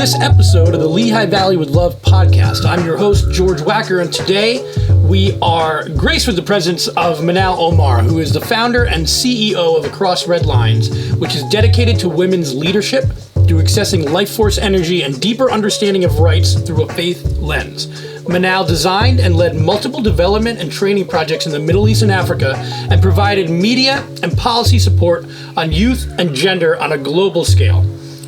this episode of the Lehigh Valley with Love podcast. I'm your host, George Wacker, and today we are graced with the presence of Manal Omar, who is the founder and CEO of Across Red Lines, which is dedicated to women's leadership through accessing life force energy and deeper understanding of rights through a faith lens. Manal designed and led multiple development and training projects in the Middle East and Africa and provided media and policy support on youth and gender on a global scale.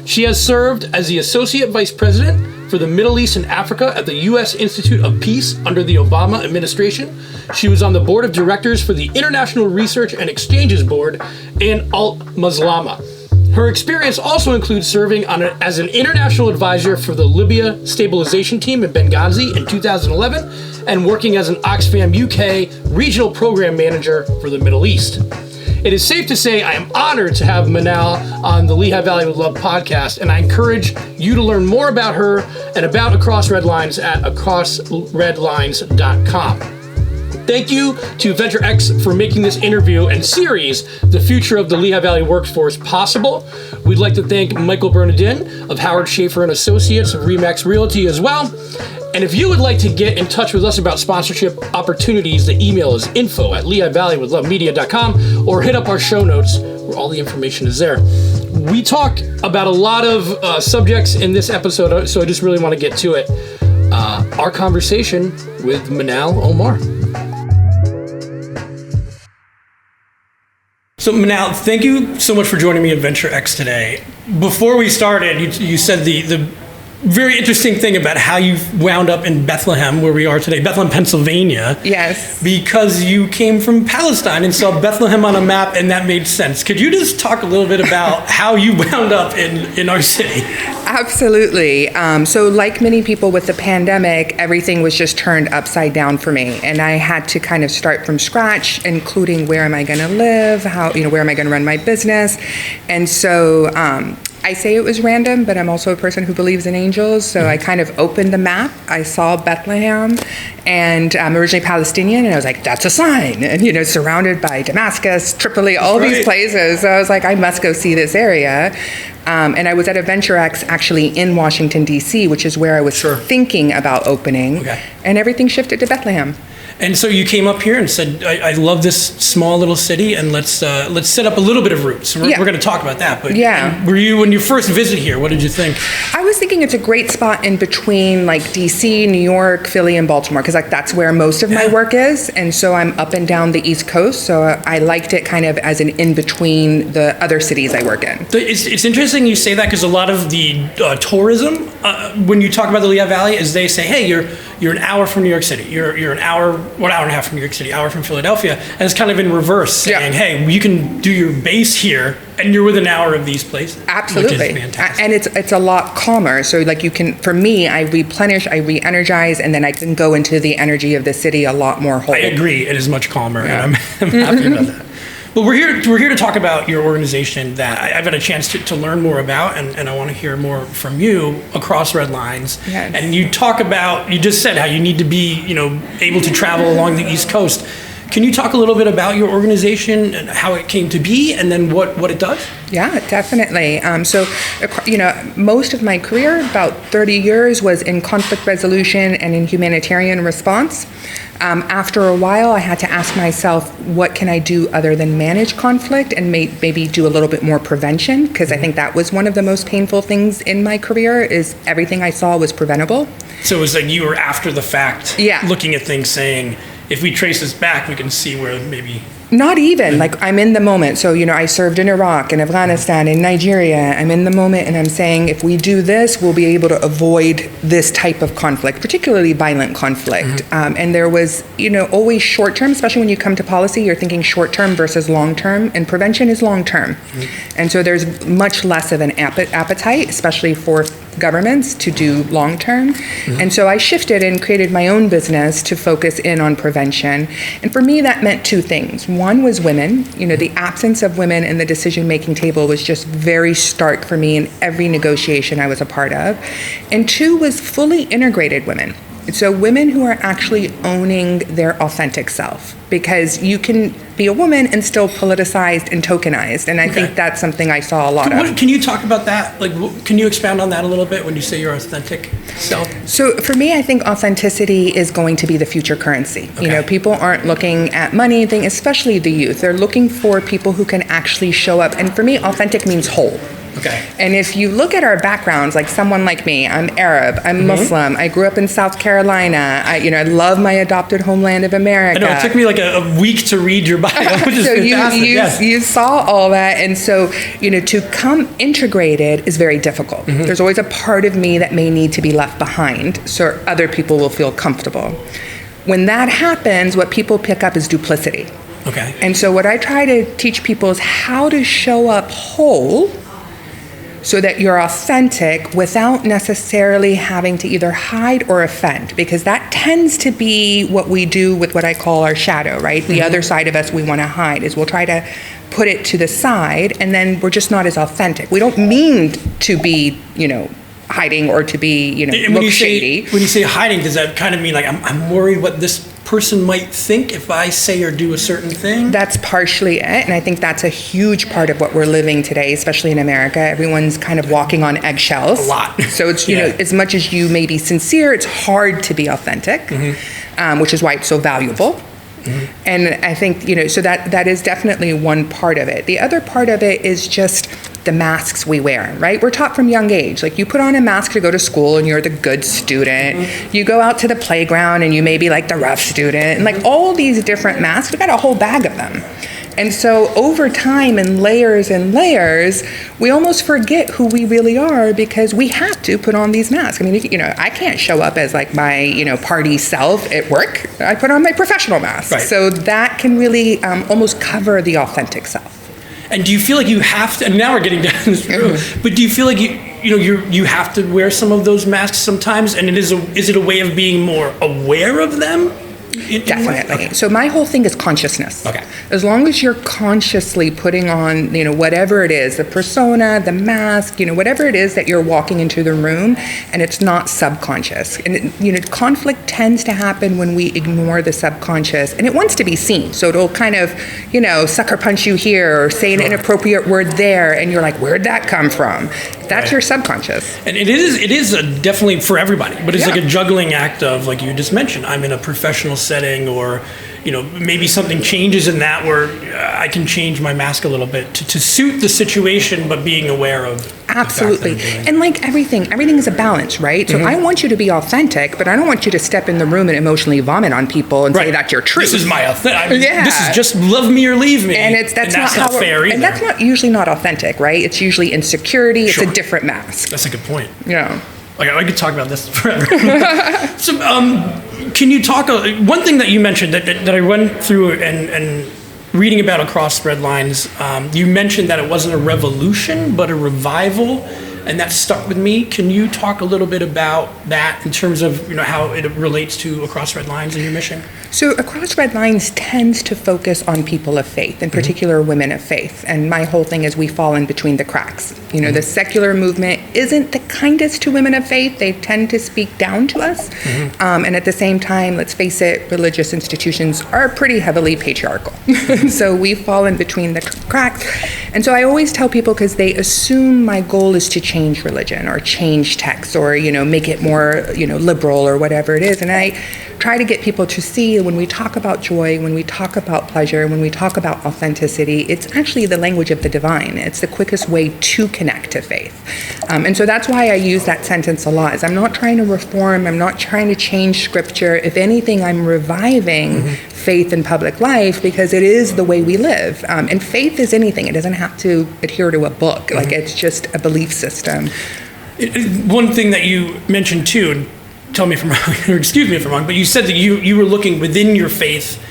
She has served as the Associate Vice President for the Middle East and Africa at the U.S. Institute of Peace under the Obama administration. She was on the board of directors for the International Research and Exchanges Board and altMuslimah. Her experience also includes serving as an international advisor for the Libya stabilization team in Benghazi in 2011 and working as an Oxfam UK regional program manager for the Middle East. It is safe to say I am honored to have Manal on the Lehigh Valley with Love podcast, and I encourage you to learn more about her and about Across Red Lines at acrossredlines.com. Thank you to Venturex for making this interview and series, The Future of the Lehigh Valley Workforce, possible. We'd like to thank Michael Bernardin of Howard Schaefer and Associates of Remax Realty as well. And if you would like to get in touch with us about sponsorship opportunities, the email is info@lehighvalleywithlovemedia.com or hit up our show notes where all the information is there. We talk about a lot of subjects in this episode, so I just really want to get to it. Our conversation with Manal Omar. So Manal, thank you so much for joining me at Venturex today. Before we started, you said the very interesting thing about how you wound up in Bethlehem, where we are today, Bethlehem, Pennsylvania. Yes. Because you came from Palestine and saw Bethlehem on a map, and that made sense. Could you just talk a little bit about how you wound up in our city? Absolutely. So like many people with the pandemic, everything was just turned upside down for me. And I had to kind of start from scratch, including where am I going to live, where am I going to run my business. And so I say it was random, but I'm also a person who believes in angels. So I kind of opened the map. I saw Bethlehem, and I'm originally Palestinian, and I was like, that's a sign. And, surrounded by Damascus, Tripoli, all these places. So I was like, I must go see this area. And I was at a Venturex actually in Washington, D.C., which is where I was thinking about opening. Okay. And everything shifted to Bethlehem. And so you came up here and said, I love this small little city, and let's set up a little bit of roots. We're going to talk about that. But when you first visited here, what did you think? I was thinking it's a great spot in between like DC, New York, Philly, and Baltimore, because that's where most of my work is. And so I'm up and down the East Coast. So I liked it kind of as an in between the other cities I work in. It's interesting you say that, because a lot of the tourism, when you talk about the Lehigh Valley, is they say, hey, you're an hour from New York City. You're an hour and a half from New York City, hour from Philadelphia. And it's kind of in reverse, saying, hey, you can do your base here and you're within an hour of these places. Absolutely. Which is fantastic. And it's a lot calmer. So for me, I replenish, I re-energize, and then I can go into the energy of the city a lot more whole. I agree. It is much calmer, and I'm happy about that. But we're here to talk about your organization that I've had a chance to learn more about, and I want to hear more from you, Across Red Lines. Yes. And you just said how you need to be, able to travel along the East Coast. Can you talk a little bit about your organization and how it came to be, and then what it does? Yeah, definitely. So, most of my career, about 30 years, was in conflict resolution and in humanitarian response. After a while, I had to ask myself, what can I do other than manage conflict and maybe do a little bit more prevention? Because I think that was one of the most painful things in my career, is everything I saw was preventable. So it was like you were after the fact, looking at things, saying, if we trace this back, we can see where maybe... Not even. Like, I'm in the moment. So, I served in Iraq and Afghanistan and Nigeria. I'm in the moment, and I'm saying, if we do this, we'll be able to avoid this type of conflict, particularly violent conflict. And there was, always short-term, especially when you come to policy, you're thinking short-term versus long-term, and prevention is long-term. And so there's much less of an appetite, especially for governments, to do long-term. And so I shifted and created my own business to focus in on prevention. And for me, that meant two things. One was women. The absence of women in the decision-making table was just very stark for me in every negotiation I was a part of. And two was fully integrated women. So women who are actually owning their authentic self, because you can be a woman and still politicized and tokenized. And I think that's something I saw a lot of. Can you talk about that? Like, can you expound on that a little bit when you say your authentic self? So for me, I think authenticity is going to be the future currency. You know, people aren't looking at money, especially the youth. They're looking for people who can actually show up. And for me, authentic means whole. Okay. And if you look at our backgrounds, like someone like me, I'm Arab, I'm Muslim, I grew up in South Carolina, I love my adopted homeland of America. I know, it took me like a week to read your bio, which is so fantastic. you saw all that, and so, to come integrated is very difficult. There's always a part of me that may need to be left behind so other people will feel comfortable. When that happens, what people pick up is duplicity. Okay. And so what I try to teach people is how to show up whole so that you're authentic without necessarily having to either hide or offend, because that tends to be what we do with what I call our shadow, right? The other side of us we want to hide is we'll try to put it to the side, and then we're just not as authentic. We don't mean to be, hiding or to be, look shady. When you say hiding, does that kind of mean like I'm worried what this person might think if I say or do a certain thing? That's partially it, and I think that's a huge part of what we're living today, especially in America. Everyone's kind of walking on eggshells. A lot. So it's, as much as you may be sincere, it's hard to be authentic, which is why it's so valuable. And I think, so that is definitely one part of it. The other part of it is just the masks we wear, right? We're taught from young age, like you put on a mask to go to school and you're the good student. You go out to the playground and you may be like the rough student, and like all these different masks, we got a whole bag of them. And so over time and layers, we almost forget who we really are because we have to put on these masks. I mean, I can't show up as like my, party self at work. I put on my professional mask. Right. So that can really almost cover the authentic self. And do you feel like you have to, and now we're getting down this road, but do you feel like you have to wear some of those masks sometimes, and is it a way of being more aware of them? Definitely. Okay. So my whole thing is consciousness. Okay. As long as you're consciously putting on, whatever it is, the persona, the mask, whatever it is that you're walking into the room, and it's not subconscious. And, conflict tends to happen when we ignore the subconscious, and it wants to be seen. So it'll kind of, sucker punch you here or say an inappropriate word there, and you're like, where'd that come from? That's your subconscious. And it is definitely for everybody, but it's like a juggling act of, like you just mentioned, I'm in a professional setting, or maybe something changes in that where I can change my mask a little bit to suit the situation, but being aware of absolutely. And like everything is a balance, right? So I want you to be authentic, but I don't want you to step in the room and emotionally vomit on people and say that's your truth. This is my authentic. This is just love me or leave me. And that's not fair either. And that's not usually not authentic, right? It's usually insecurity. It's a different mask. That's a good point. Yeah. Okay, I could talk about this forever. So, can you talk? One thing that you mentioned that I went through and reading about across red lines, you mentioned that it wasn't a revolution but a revival, and that stuck with me. Can you talk a little bit about that in terms of how it relates to Across Red Lines and your mission? So Across Red Lines tends to focus on people of faith, in particular women of faith. And my whole thing is we fall in between the cracks. The secular movement isn't the kindest to women of faith. They tend to speak down to us. And at the same time, let's face it, religious institutions are pretty heavily patriarchal. So we fall in between the cracks. And so I always tell people, because they assume my goal is to change religion or change texts or, make it more, liberal or whatever it is. And I try to get people to see when we talk about joy, when we talk about pleasure, when we talk about authenticity, it's actually the language of the divine. It's the quickest way to connect to faith. And so that's why I use that sentence a lot, is I'm not trying to reform, I'm not trying to change scripture. If anything, I'm reviving faith in public life, because it is the way we live. And faith is anything. It doesn't have to adhere to a book. Like, it's just a belief system. One thing that you mentioned too, and tell me if I'm wrong, or excuse me if I'm wrong, but you said that you were looking within your faith,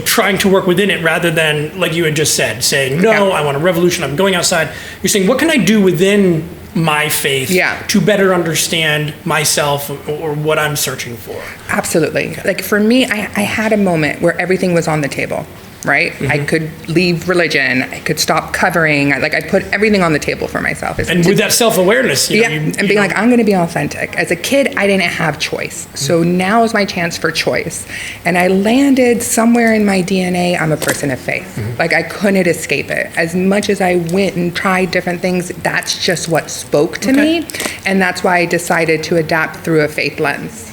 trying to work within it rather than, like you had just said, saying, no, I want a revolution, I'm going outside. You're saying, what can I do within my faith to better understand myself or what I'm searching for? Absolutely. Okay. Like for me, I had a moment where everything was on the table. right? I could leave religion. I could stop covering. I put everything on the table for myself. And with that self-awareness, and being like, I'm going to be authentic. As a kid, I didn't have choice. So now is my chance for choice. And I landed somewhere in my DNA, I'm a person of faith. Like, I couldn't escape it. As much as I went and tried different things, that's just what spoke to me. And that's why I decided to adapt through a faith lens.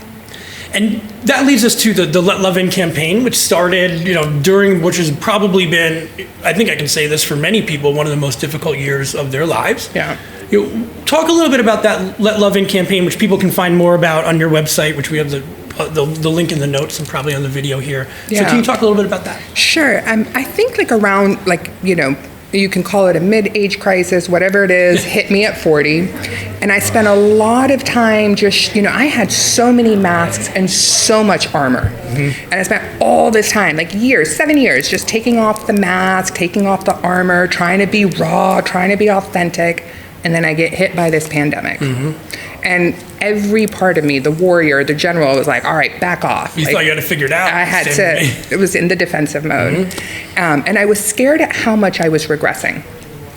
And that leads us to the Let Love In campaign, which started, during, which has probably been, I think I can say this for many people, one of the most difficult years of their lives. Yeah. Talk a little bit about that Let Love In campaign, which people can find more about on your website, which we have the link in the notes and probably on the video here. Yeah. So can you talk a little bit about that? Sure. I think around, you can call it a mid-age crisis, whatever it is, hit me at 40. And I spent a lot of time just, I had so many masks and so much armor. And I spent all this time, 7 years, just taking off the mask, taking off the armor, trying to be raw, trying to be authentic. And then I get hit by this pandemic. And every part of me, the warrior, the general, was like, all right, back off. You thought you had to figure it out. I had to. It was in the defensive mode. And I was scared at how much I was regressing.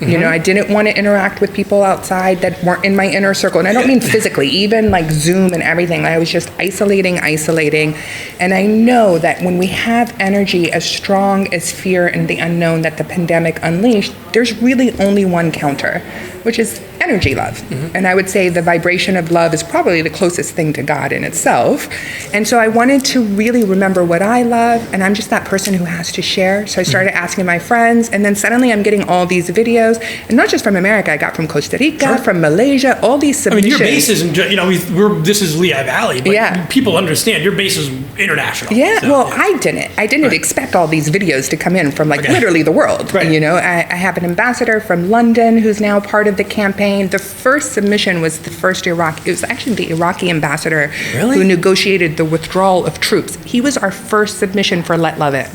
I didn't want to interact with people outside that weren't in my inner circle. And I don't mean physically, even Zoom and everything. I was just isolating. And I know that when we have energy as strong as fear and the unknown that the pandemic unleashed, there's really only one counter, which is energy love. And I would say the vibration of love is probably the closest thing to God in itself. And so I wanted to really remember what I love, and I'm just that person who has to share. So I started asking my friends, and then suddenly I'm getting all these videos, and not just from America, I got from Costa Rica, from Malaysia, all these submissions. Your base isn't, this is Lehigh Valley, but people understand your base is international. I didn't expect all these videos to come in from literally the world. I have an ambassador from London who's now part of the campaign. The first submission was it was actually the Iraqi ambassador who negotiated the withdrawal of troops. He was our first submission for Let Love In.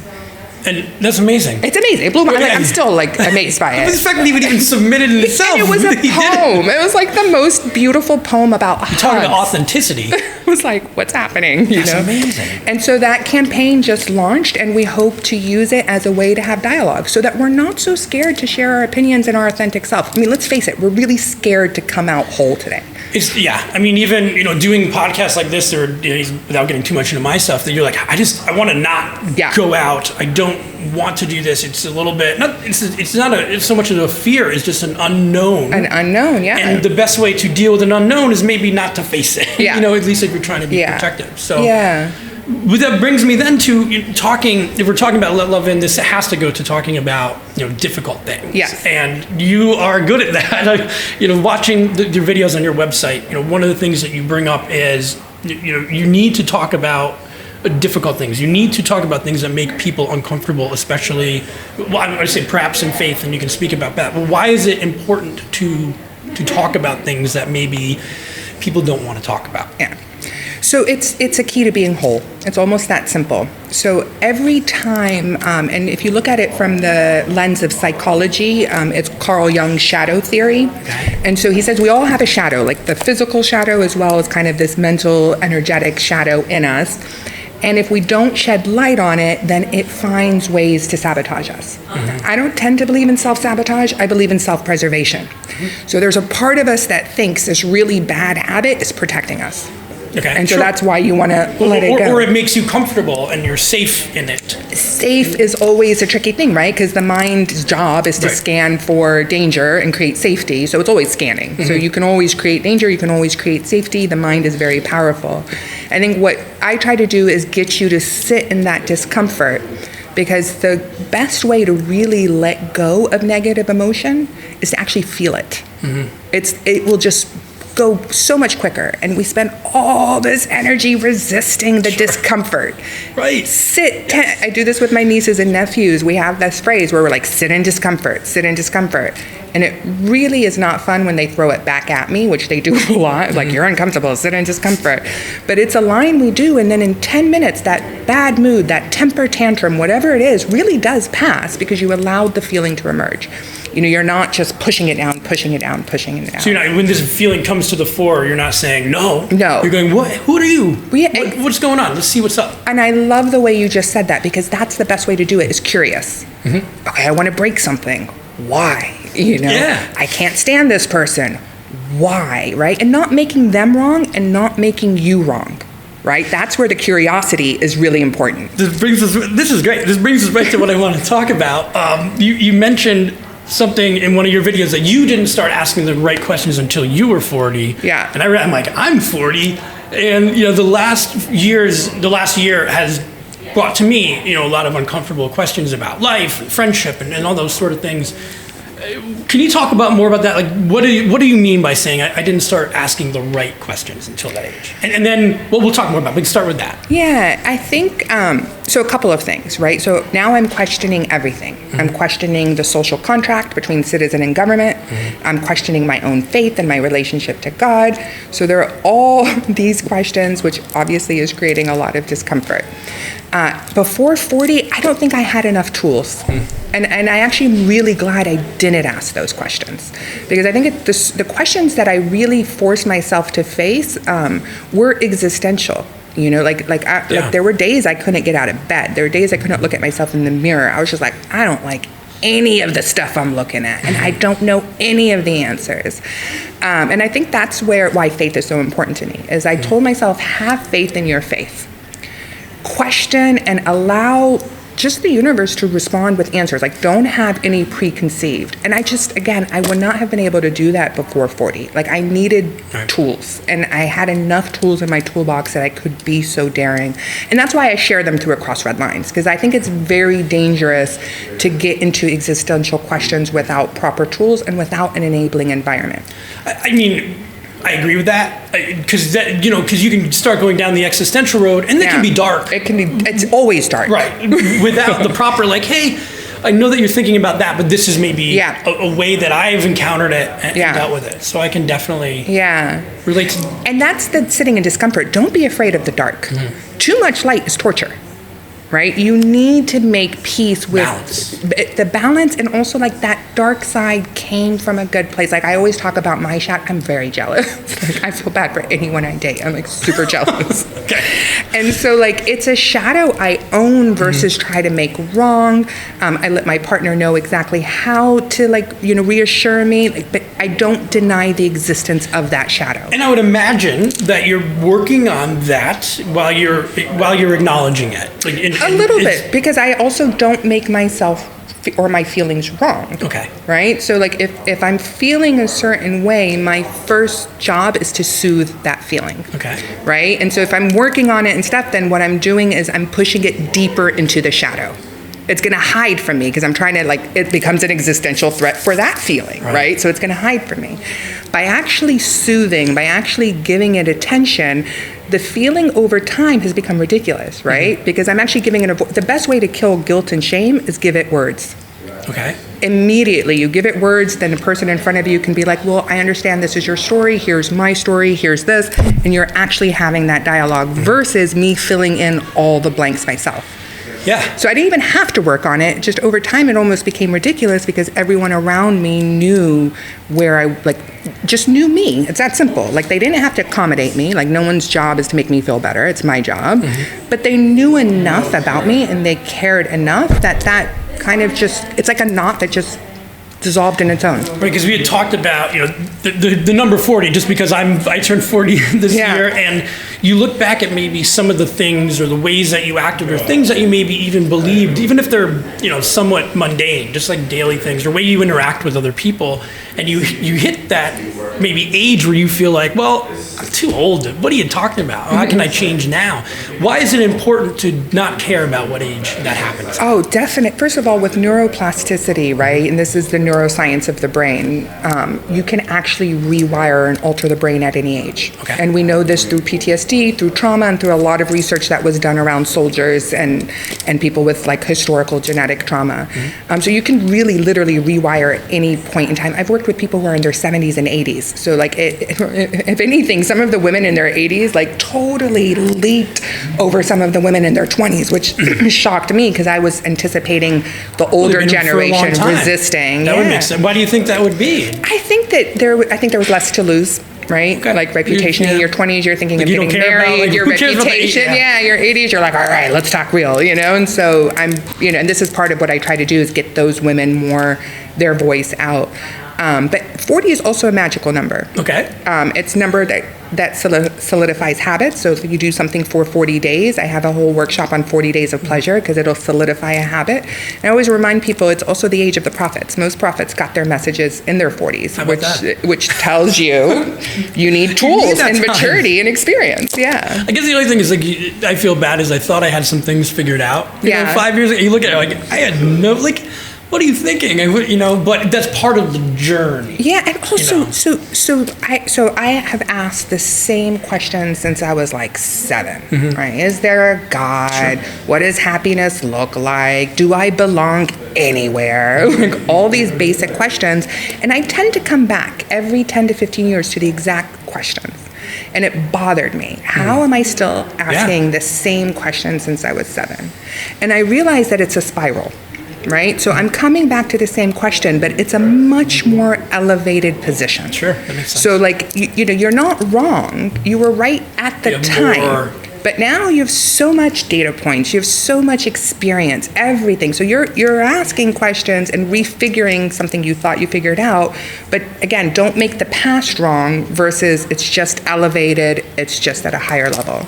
And that's amazing. It's amazing. It blew my mind. I'm still amazed by it. The fact that he would even submit it himself. And it was a poem. It was the most beautiful poem about hugs. You're talking about authenticity. It was what's happening? That's amazing. And so that campaign just launched, and we hope to use it as a way to have dialogue so that we're not so scared to share our opinions and our authentic self. Let's face it, we're really scared to come out whole today. Even doing podcasts like this, or without getting too much into my stuff, that you're like, I want to not go out. I don't want to do this. It's a little bit it's not so much of a fear. It's just an unknown. And the best way to deal with an unknown is maybe not to face it. At least if you're trying to be protective. So that brings me then to if we're talking about Let Love In, this has to go to talking about difficult things. Yes. And you are good at that. Watching your videos on your website, one of the things that you bring up is you need to talk about difficult things. You need to talk about things that make people uncomfortable, especially, I say perhaps in faith, and you can speak about that. But why is it important to talk about things that maybe people don't want to talk about? Yeah. So it's a key to being whole. It's almost that simple. So every time, and if you look at it from the lens of psychology, it's Carl Jung's shadow theory. Okay. And so he says we all have a shadow, the physical shadow as well as kind of this mental, energetic shadow in us. And if we don't shed light on it, then it finds ways to sabotage us. I don't tend to believe in self-sabotage. I believe in self-preservation. So there's a part of us that thinks this really bad habit is protecting us. Okay. And so that's why you want to let it go. Or it makes you comfortable and you're safe in it. Safe is always a tricky thing, right? Because the mind's job is to scan for danger and create safety. So it's always scanning. So you can always create danger. You can always create safety. The mind is very powerful. I think what I try to do is get you to sit in that discomfort, because the best way to really let go of negative emotion is to actually feel it. It will just go so much quicker, and we spend all this energy resisting the discomfort. Right. I do this with my nieces and nephews. We have this phrase where we're like, sit in discomfort, sit in discomfort. And it really is not fun when they throw it back at me, which they do a lot. Like, you're uncomfortable, sit in discomfort. But it's a line we do, and then in 10 minutes, that bad mood, that temper tantrum, whatever it is, really does pass because you allowed the feeling to emerge. You're not just pushing it down, pushing it down. So you're not, when this feeling comes to the fore, you're not saying no. No. You're going, what? Who are you? What's going on? Let's see what's up. And I love the way you just said that, because that's the best way to do it, is curious. Mm-hmm. Okay, I want to break something. Why? Yeah. I can't stand this person. Why? Right? And not making them wrong and not making you wrong. Right? That's where the curiosity is really important. This is great. This brings us right to what I want to talk about. You mentioned something in one of your videos that you didn't start asking the right questions until you were 40. Yeah. And I'm like, I'm 40. And, the last year has brought to me, a lot of uncomfortable questions about life and friendship and all those sort of things. Can you talk more about that? Like, what do you mean by saying I didn't start asking the right questions until that age? And then, we'll talk more about it. We can start with that. Yeah, I think, so a couple of things, right? So now I'm questioning everything. Mm-hmm. I'm questioning the social contract between citizen and government. Mm-hmm. I'm questioning my own faith and my relationship to God. So there are all these questions, which obviously is creating a lot of discomfort. Before 40, I don't think I had enough tools. And I actually am really glad I didn't ask those questions, because I think the questions that I really forced myself to face were existential. Like there were days I couldn't get out of bed. There were days I couldn't look at myself in the mirror. I was just like, I don't like any of the stuff I'm looking at, and I don't know any of the answers. And I think that's why faith is so important to me, is I told myself, have faith in your faith. Question and allow just the universe to respond with answers. Like, don't have any preconceived. And I would not have been able to do that before 40. Like, I needed tools, and I had enough tools in my toolbox that I could be so daring. And that's why I share them through Across Red Lines, because I think it's very dangerous to get into existential questions without proper tools and without an enabling environment. I agree with that, because you can start going down the existential road, and it can be dark. It's always dark, right? Without the proper, hey, I know that you're thinking about that, but this is maybe a way that I've encountered it and dealt with it. So I can definitely relate to. And that's the sitting in discomfort. Don't be afraid of the dark. Mm-hmm. Too much light is torture. Right? You need to make peace with the balance, and also that dark side came from a good place. I always talk about my shadow. I'm very jealous. I feel bad for anyone I date. I'm super jealous. Okay. And so it's a shadow I own versus try to make wrong. I let my partner know exactly how to reassure me, but I don't deny the existence of that shadow. And I would imagine that you're working on that while you're acknowledging it. A little bit, because I also don't make myself or my feelings wrong. Okay. Right? So if I'm feeling a certain way, my first job is to soothe that feeling. Okay. Right? And so if I'm working on it and stuff, then what I'm doing is I'm pushing it deeper into the shadow. It's going to hide from me, because I'm trying to it becomes an existential threat for that feeling, right? So it's going to hide from me. By actually soothing, by actually giving it attention, the feeling over time has become ridiculous, right? Mm-hmm. Because I'm actually giving it the best way to kill guilt and shame is give it words. Okay. Immediately, you give it words, then the person in front of you can be like, well, I understand this is your story, here's my story, here's this, and you're actually having that dialogue versus me filling in all the blanks myself. Yeah. So I didn't even have to work on it. Just over time, it almost became ridiculous, because everyone around me knew where I just knew me. It's that simple. They didn't have to accommodate me. No one's job is to make me feel better. It's my job. Mm-hmm. But they knew enough about me, and they cared enough that kind of it's like a knot that just dissolved in its own. Right, because we had talked about, the number 40, just because I turned 40 this year, and you look back at maybe some of the things or the ways that you acted or things that you maybe even believed, even if they're, somewhat mundane, just like daily things or way you interact with other people, and you hit that maybe age where you feel like, well, I'm too old. What are you talking about? How can I change now? Why is it important to not care about what age that happens? Oh, definite. First of all, with neuroplasticity, right, and this is the neuroscience of the brain, you can actually rewire and alter the brain at any age. Okay. And we know this through PTSD, through trauma, and through a lot of research that was done around soldiers and people with historical genetic trauma. Mm-hmm. So you can really literally rewire at any point in time. I've worked with people who are in their 70s and 80s. So if anything, some of the women in their 80s totally leaped over some of the women in their 20s, which shocked me, because I was anticipating the older generation resisting. that would make sense. Why do you think that would be? I think that there was less to lose. Right? Okay. Like reputation in your 20s, you're thinking of getting married, your reputation. Your 80s, you're like, all right, let's talk real, And so and this is part of what I try to do is get those women more their voice out. But 40 is also a magical number. Okay. It's a number that solidifies habits. So if you do something for 40 days, I have a whole workshop on 40 days of pleasure because it'll solidify a habit. And I always remind people it's also the age of the prophets. Most prophets got their messages in their 40s, which tells you you need tools and maturity and experience. Yeah. I guess the only thing is I feel bad is I thought I had some things figured out. 5 years ago, you look at it like I had no what are you thinking? But that's part of the journey. Yeah, and also, so I have asked the same question since I was like 7. Mm-hmm. Right? Is there a God? Sure. What does happiness look like? Do I belong anywhere? Like all these basic questions, and I tend to come back every 10 to 15 years to the exact questions. And it bothered me. How am I still asking the same question since I was 7? And I realized that it's a spiral. Right? So I'm coming back to the same question, but it's a much more elevated position. Sure, that makes sense. So you're not wrong. You were right at the time. But now you have so much data points, you have so much experience, everything. So you're asking questions and refiguring something you thought you figured out. But again, don't make the past wrong versus it's just elevated, it's just at a higher level.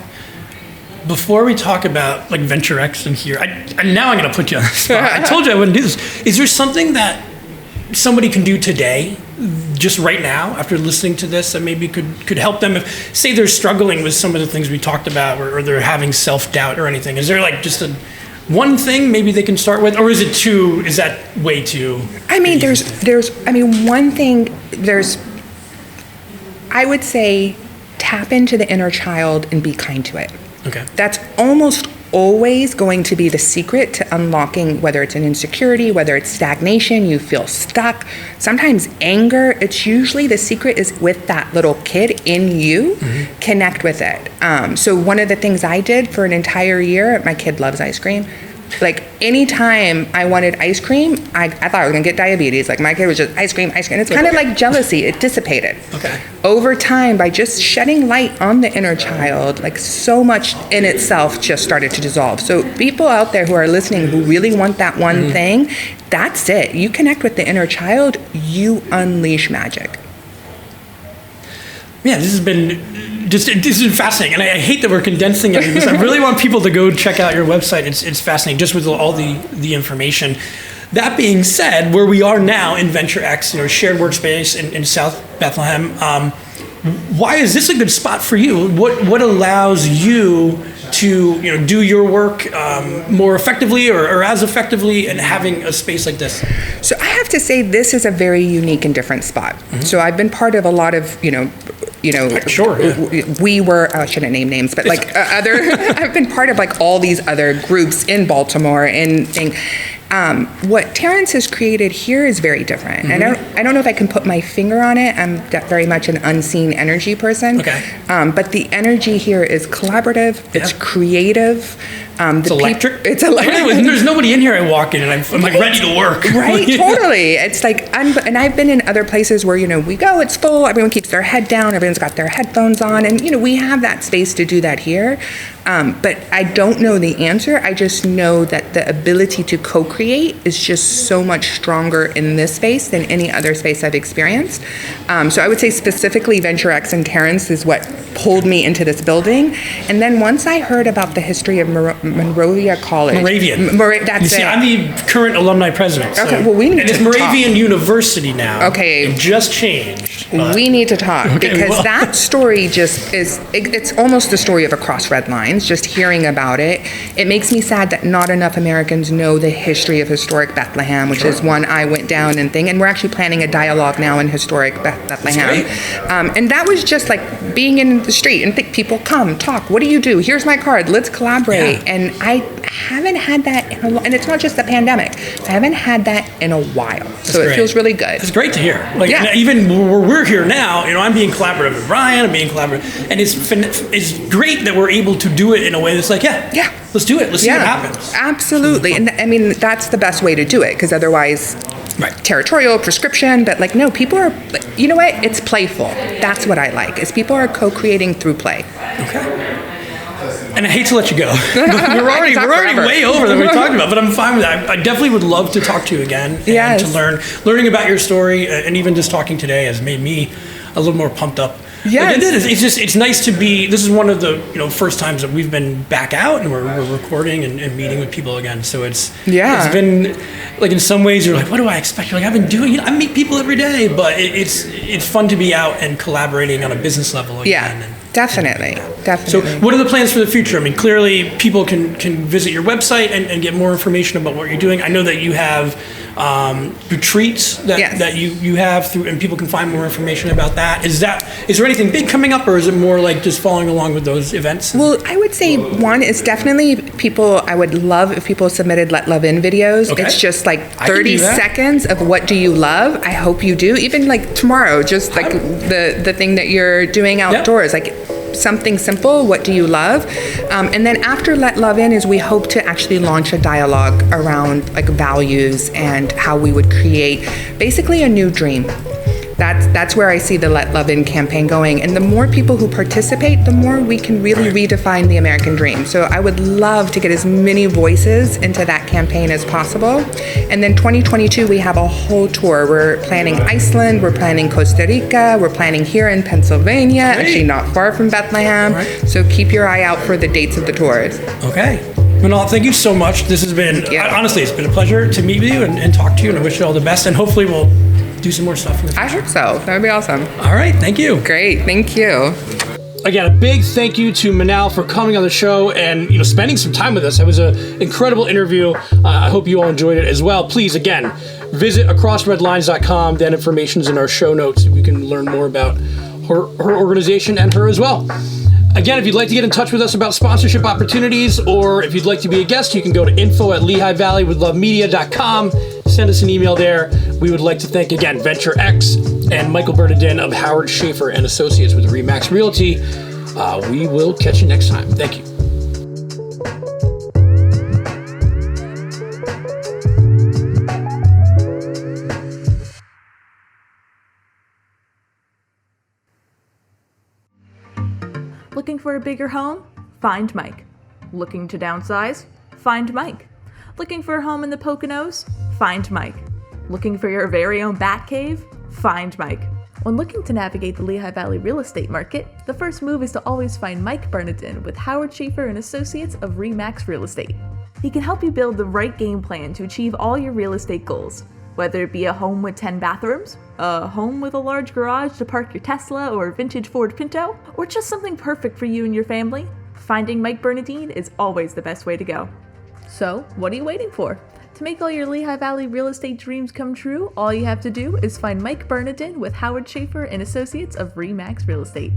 Before we talk about Venturex in here, now I'm going to put you on the spot. I told you I wouldn't do this. Is there something that somebody can do today, just right now, after listening to this, that maybe could help them? If, say, they're struggling with some of the things we talked about, or they're having self-doubt or anything. Is there just one thing maybe they can start with, or is that way too? I mean, one thing. I would say, tap into the inner child and be kind to it. Okay. That's almost always going to be the secret to unlocking, whether it's an insecurity, whether it's stagnation, you feel stuck, sometimes anger. It's usually the secret is with that little kid in you. Mm-hmm. Connect with it. So one of the things I did for an entire year, my kid loves ice cream. Anytime I wanted ice cream, I thought I was going to get diabetes. My kid was just ice cream. It's kind of like jealousy. It dissipated. Okay. Over time, by just shedding light on the inner child, so much in itself just started to dissolve. So people out there who are listening who really want that one thing, that's it. You connect with the inner child, you unleash magic. Yeah, this has been fascinating, and I hate that we're condensing it because I really want people to go check out your website. It's fascinating, just with all the information. That being said, where we are now in Venturex, shared workspace in South Bethlehem, why is this a good spot for you? What allows you to do your work more effectively or as effectively, and having a space like this? So I have to say this is a very unique and different spot. Mm-hmm. So I've been part of a lot of sure, yeah. We were, I shouldn't name names, but I've been part of all these other groups in Baltimore and things. What Terrence has created here is very different. Mm-hmm. I don't know if I can put my finger on it. I'm very much an unseen energy person. Okay. But the energy here is collaborative. Yeah. It's creative. It's electric. It's electric. There's nobody in here. I walk in and I'm ready to work. Right, totally. It's and I've been in other places where we go. It's full. Everyone keeps their head down. Everyone's got their headphones on, and we have that space to do that here. But I don't know the answer. I just know that the ability to co-create is just so much stronger in this space than any other space I've experienced. So I would say specifically Venturex and Terrence is what pulled me into this building. And then once I heard about the history of Moravia College. Moravian. That's it. I'm the current alumni president. So. Okay, well, we need to talk. And it's Moravian University now. Okay. It just changed. We need to talk because that story just it's almost the story of across red lines, just hearing about it. It makes me sad that not enough Americans know the history of historic Bethlehem, which is one I went down and and we're actually planning a dialogue now in historic Bethlehem. And that was just being in the street and people come, talk, what do you do? Here's my card, let's collaborate. Yeah. And I haven't had that and it's not just the pandemic. I haven't had that in a while. So it feels really good. It's great to hear. Even where we're here now, I'm being collaborative with Ryan, I'm being collaborative, and it's great that we're able to do it in a way that's let's do it. Let's see what happens. Absolutely. And I mean, that's the best way to do it, because otherwise territorial prescription, but like, no, people are, you know what? It's playful. That's what I like, is people are co-creating through play. Okay. And I hate to let you go. we're already way over than we talked about, but I'm fine with that. I definitely would love to talk to you again and to learning about your story, and even just talking today has made me a little more pumped up. Yes. Like it's nice to be. This is one of the first times that we've been back out and we're recording and meeting with people again. So it's been like, in some ways you're like, what do I expect? You're like, I've been doing. I meet people every day, but it's fun to be out and collaborating on a business level again. Yeah. Definitely. So what are the plans for the future? I mean, clearly people can visit your website and get more information about what you're doing. I know that you have retreats that you have through, and people can find more information about that. Is there anything big coming up, or is it more like just following along with those events? Well, I would say one is definitely people. I would love if people submitted Let Love In videos. Okay. It's just like 30 seconds of what do you love. I hope you do. Even like tomorrow, just like the thing that you're doing outdoors, like something simple. What do you love? And then after Let Love In is we hope to actually launch a dialogue around like values and how we would create basically a new dream. That's where I see the Let Love In campaign going. And the more people who participate, the more we can really redefine the American dream. So I would love to get as many voices into that campaign as possible. And then 2022, we have a whole tour. We're planning Iceland, we're planning Costa Rica, we're planning here in Pennsylvania, actually not far from Bethlehem. So keep your eye out for the dates of the tours. Okay. Manal, thank you so much. This has been, honestly, it's been a pleasure to meet with you and talk to you, and I wish you all the best. And hopefully we'll do some more stuff in the future. I hope so. That would be awesome. All right. Thank you. Great. Thank you. Again, a big thank you to Manal for coming on the show and spending some time with us. It was an incredible interview. I hope you all enjoyed it as well. Please, again, visit acrossredlines.com. That information is in our show notes. You can learn more about her organization and her as well. Again, if you'd like to get in touch with us about sponsorship opportunities, or if you'd like to be a guest, you can go to info@LehighValleyWithLoveMedia.com. Send us an email there. We would like to thank, again, Venturex and Michael Bernardin of Howard Schaefer and Associates with RE/MAX Realty. We will catch you next time. Thank you. Looking for a bigger home? Find Mike. Looking to downsize? Find Mike. Looking for a home in the Poconos? Find Mike. Looking for your very own bat cave? Find Mike. When looking to navigate the Lehigh Valley real estate market, the first move is to always find Mike Bernardin with Howard Schaefer and Associates of RE/MAX Real Estate. He can help you build the right game plan to achieve all your real estate goals. Whether it be a home with 10 bathrooms, a home with a large garage to park your Tesla or vintage Ford Pinto, or just something perfect for you and your family, finding Mike Bernardin is always the best way to go. So, what are you waiting for? To make all your Lehigh Valley real estate dreams come true, all you have to do is find Mike Bernardin with Howard Schaefer and Associates of RE/MAX Real Estate.